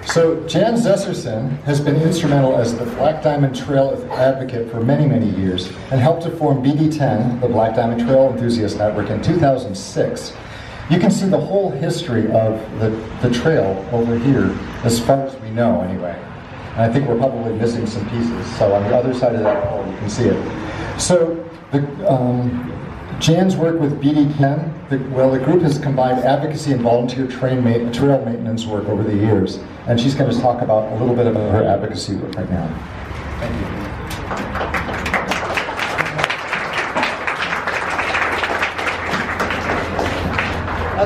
So Jan Zeserson has been instrumental as the Black Diamond Trail advocate for many, many years and helped to form BD10, the Black Diamond Trail Enthusiast Network, in 2006. You can see the whole history of the trail over here, as far as we know anyway. And I think we're probably missing some pieces. So on the other side of that pole, you can see it. So Jan's work with BD10, the group has combined advocacy and volunteer trail maintenance work over the years. And she's going to talk about a little bit about her advocacy work right now. Thank you.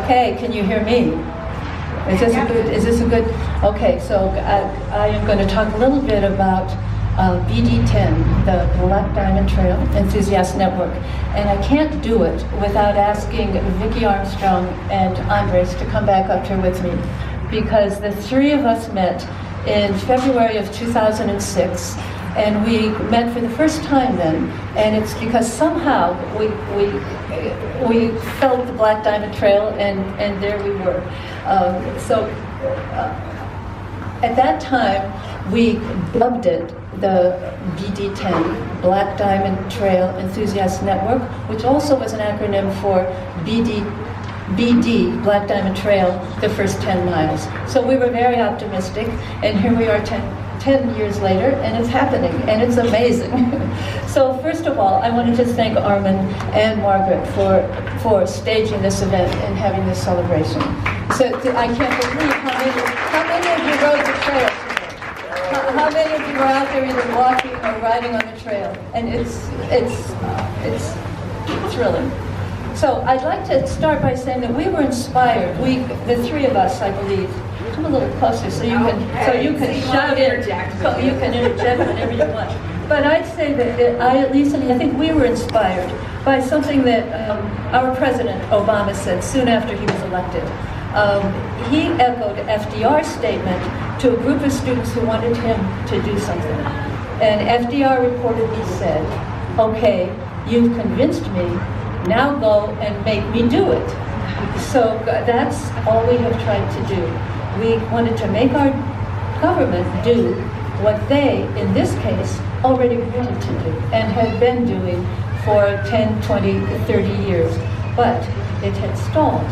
Okay, can you hear me? Is this a good, okay, so I am going to talk a little bit about BD10, the Black Diamond Trail Enthusiast Network. And I can't do it without asking Vicki Armstrong and Andres to come back up here with me, because the three of us met in February of 2006, and we met for the first time then, and it's because somehow we felt the Black Diamond Trail, and there we were. At that time, we dubbed it the BD10, Black Diamond Trail Enthusiast Network, which also was an acronym for BD, Black Diamond Trail, the first 10 miles. So we were very optimistic, and here we are 10 years later, and it's happening, and it's amazing. So first of all, I want to just thank Armin and Margaret for staging this event and having this celebration. So I can't believe how many of you rode the trail today. How many of you were out there either walking or riding on the trail? And it's thrilling. So I'd like to start by saying that we were inspired. The three of us, I believe. Come a little closer so you can shout in. So you can interject whenever you want. But I'd say that I think we were inspired by something that our President Obama said soon after he was elected. He echoed FDR's statement to a group of students who wanted him to do something. And FDR reportedly said, "Okay, you've convinced me, now go and make me do it." So that's all we have tried to do. We wanted to make our government do what they, in this case, already wanted to do and had been doing for 10, 20, 30 years. But it had stalled.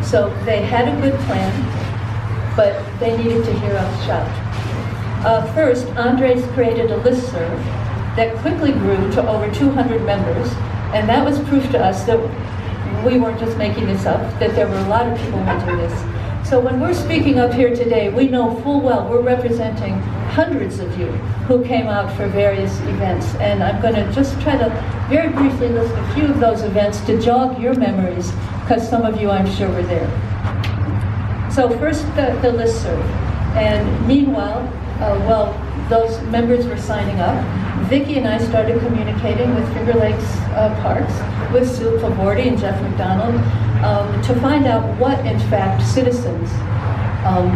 So they had a good plan, but they needed to hear us shout. First, Andres created a listserv that quickly grew to over 200 members, and that was proof to us that we weren't just making this up, that there were a lot of people wanting this. So when we're speaking up here today, we know full well we're representing hundreds of you who came out for various events. And I'm going to just try to very briefly list a few of those events to jog your memories, because some of you, I'm sure, were there. So first, the listserv. And meanwhile, those members were signing up. Vicki and I started communicating with Finger Lakes Parks, with Sue Pavordi and Jeff McDonald, to find out what, in fact, citizens,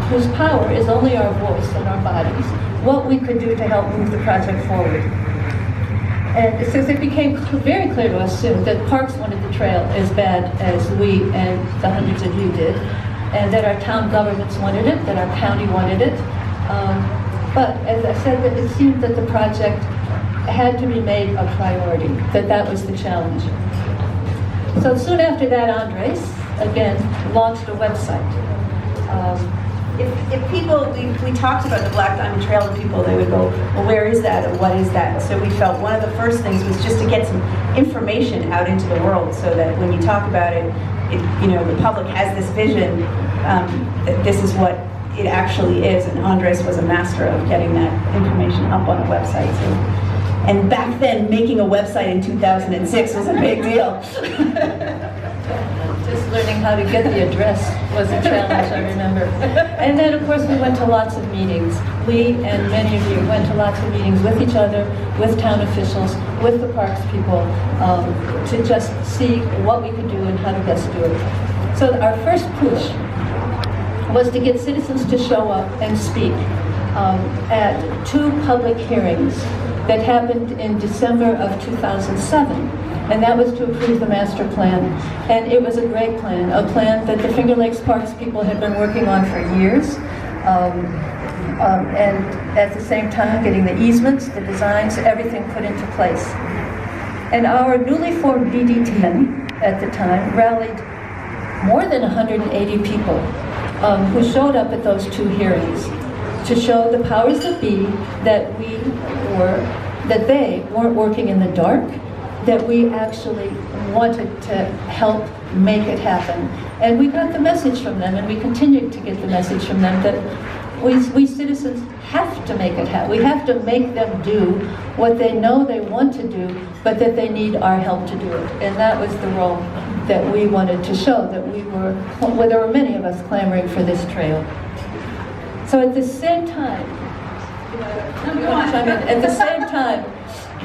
whose power is only our voice and our bodies, what we could do to help move the project forward. And so it became very clear to us soon that Parks wanted the trail as bad as we and the hundreds of you did, and that our town governments wanted it, that our county wanted it. But as I said, that it seemed that the project had to be made a priority, that was the challenge. So soon after that, Andres, again, launched a website. If people, we talked about the Black Diamond Trail to people, they would go, well, where is that and what is that? So we felt one of the first things was just to get some information out into the world so that when you talk about it, the public has this vision that this is what it actually is. And Andres was a master of getting that information up on a website. And back then, making a website in 2006 was a big deal. Just learning how to get the address was a challenge, I remember. And then, of course, we went to lots of meetings. We and many of you went to lots of meetings with each other, with town officials, with the parks people, to just see what we could do and how to best do it. So our first push was to get citizens to show up and speak at 2 public hearings that happened in December of 2007. And that was to approve the master plan. And it was a great plan, a plan that the Finger Lakes Parks people had been working on for years. and at the same time getting the easements, the designs, everything put into place. And our newly formed BD10 at the time rallied more than 180 people who showed up at those 2 hearings to show the powers that be that they weren't working in the dark, that we actually wanted to help make it happen. And we got the message from them, and we continue to get the message from them that we citizens have to make it happen. We have to make them do what they know they want to do, but that they need our help to do it. And that was the role that we wanted to show, that well, there were many of us clamoring for this trail. So at the same time,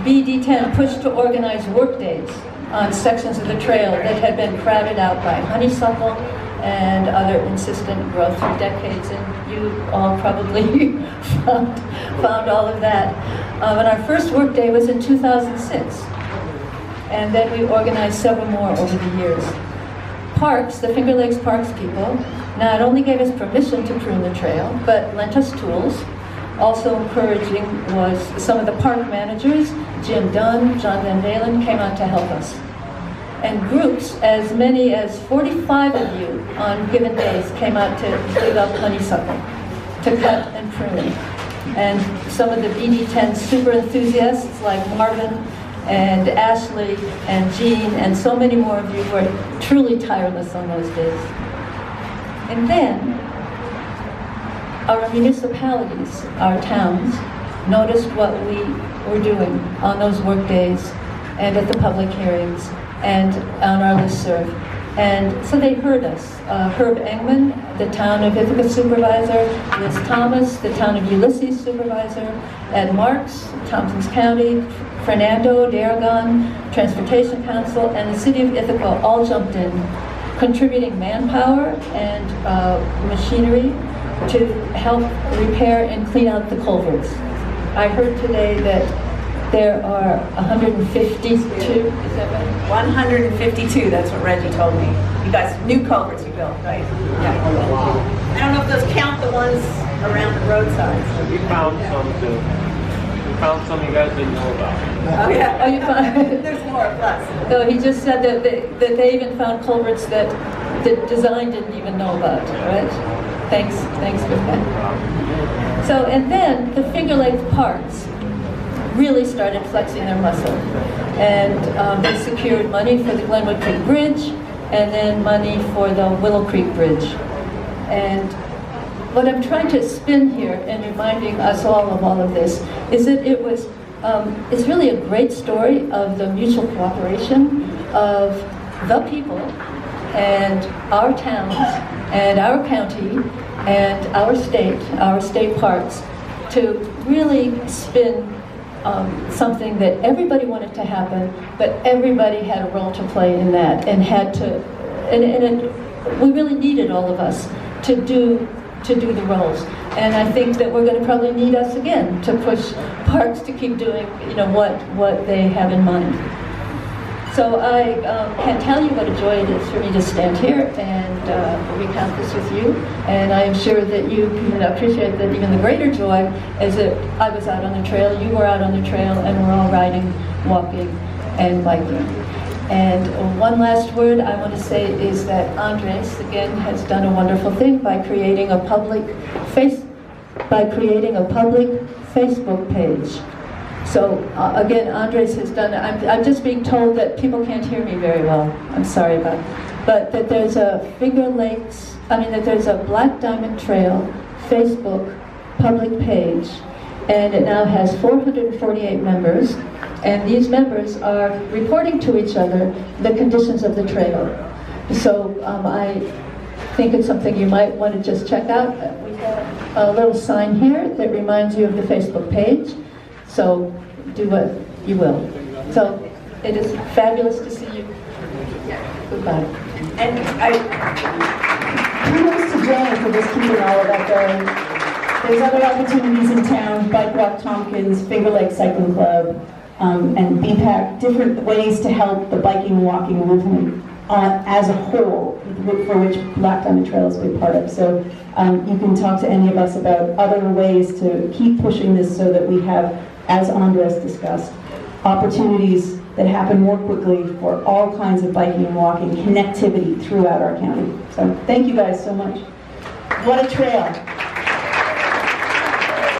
BD10 pushed to organize work days on sections of the trail that had been crowded out by honeysuckle and other insistent growth for decades, and you all probably found all of that. And our first work day was in 2006, and then we organized several more over the years. Parks, the Finger Lakes Parks people, not only gave us permission to prune the trail, but lent us tools. Also encouraging was some of the park managers, Jim Dunn, John Van Dalen, came out to help us. And groups, as many as 45 of you on given days, came out to dig up honeysuckle, to cut and prune. And some of the BD10 super enthusiasts like Marvin and Ashley and Jean and so many more of you were truly tireless on those days. And then our municipalities, our towns, noticed what we were doing on those work days and at the public hearings and on our listserv. And so they heard us. Herb Engman, the town of Ithaca supervisor, Liz Thomas, the town of Ulysses supervisor, Ed Marks, Tompkins County, Fernando d'Aragon, Transportation Council, and the city of Ithaca all jumped in, contributing manpower and machinery to help repair and clean out the culverts. I heard today that there are 152, is that right? 152, that's what Reggie told me. You guys, new culverts you built, right? Yeah. I don't know if those count the ones around the roadsides. We found some too. We found some you guys didn't know about. Oh yeah. Oh, you found There's more plus. No, he just said that they even found culverts that the design didn't even know about, right? Thanks for that. So, and then the Finger Lakes Parks really started flexing their muscle. And they secured money for the Glenwood Creek Bridge, and then money for the Willow Creek Bridge. And what I'm trying to spin here and reminding us all of this is that it's really a great story of the mutual cooperation of the people and our towns and our county and our state parks to really spin something that everybody wanted to happen, but everybody had a role to play in that, and we really needed all of us to do the roles. And I think that we're going to probably need us again to push parks to keep doing, what they have in mind. So I can't tell you what a joy it is for me to stand here and recount this with you. And I am sure that you can appreciate that even the greater joy is that I was out on the trail, you were out on the trail, and we're all riding, walking, and biking. And one last word I want to say is that Andres, again, has done a wonderful thing by creating a public Facebook page. So again, Andres has done, I'm just being told that people can't hear me very well. I'm sorry about it. But that there's a that there's a Black Diamond Trail Facebook public page, and it now has 448 members, and these members are reporting to each other the conditions of the trail. So I think it's something you might want to just check out. We have a little sign here that reminds you of the Facebook page. So do what you will. So it is fabulous to see you. Goodbye. And kudos to Jan for just keeping all of that going. There's other opportunities in town, Bike Walk Tompkins, Finger Lakes Cycling Club, and BPAC, different ways to help the biking and walking movement as a whole, for which Black Diamond Trail is a big part of. So you can talk to any of us about other ways to keep pushing this so that we have, as Andres discussed, opportunities that happen more quickly for all kinds of biking and walking connectivity throughout our county. So thank you guys so much. What a trail.